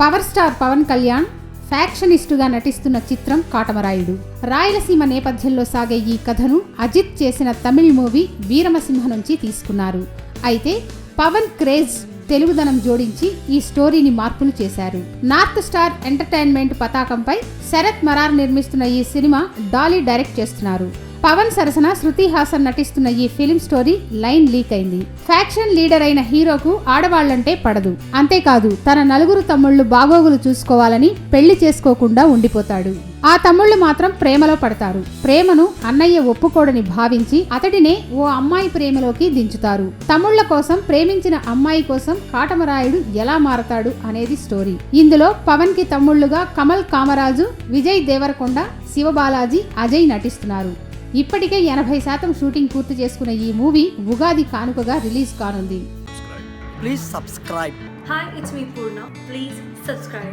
Power star Pawan Kalyan ఫ్యాక్షనిస్టుగా నటిస్తున్న చిత్రం కాటమరాయుడు. రాయలసీమ నేపథ్యంలో సాగే ఈ కథను అజిత్ చేసిన తమిళ్ మూవీ వీరమసింహ నుంచి తీసుకున్నారు. అయితే పవన్ క్రేజ్ తెలుగుదనం జోడించి ఈ స్టోరీని మార్పులు చేశారు. నార్త్ స్టార్ ఎంటర్టైన్మెంట్ పతాకంపై శరత్ మరార్ నిర్మిస్తున్న ఈ సినిమా డాలీ డైరెక్ట్ చేస్తున్నారు. పవన్ సరసన శృతి హాసన్ నటిస్తున్న ఈ ఫిల్మ్ స్టోరీ లైన్ లీక్ అయింది. ఫ్యాక్షన్ లీడర్ అయిన హీరోకు ఆడవాళ్లంటే పడదు. అంతేకాదు తన నలుగురు తమ్ముళ్లు బాగోగులు చూసుకోవాలని పెళ్లి చేసుకోకుండా ఉండిపోతాడు. ఆ తమ్ముళ్లు మాత్రం ప్రేమలో పడతారు. ప్రేమను అన్నయ్య ఒప్పుకోడని భావించి అతడినే ఓ అమ్మాయి ప్రేమలోకి దించుతారు. తమ్ముళ్ల కోసం ప్రేమించిన అమ్మాయి కోసం కాటమరాయుడు ఎలా మారతాడు అనేది స్టోరీ. ఇందులో పవన్ కి తమ్ముళ్లుగా కమల్ కామరాజు, విజయ్ దేవరకొండ, శివబాలాజీ, అజయ్ నటిస్తున్నారు. ఇప్పటికే 80% షూటింగ్ పూర్తి చేసుకున్న ఈ మూవీ ఉగాది కానుకగా రిలీజ్ కానుంది. Please subscribe. Hi, it's me Purna. Please subscribe.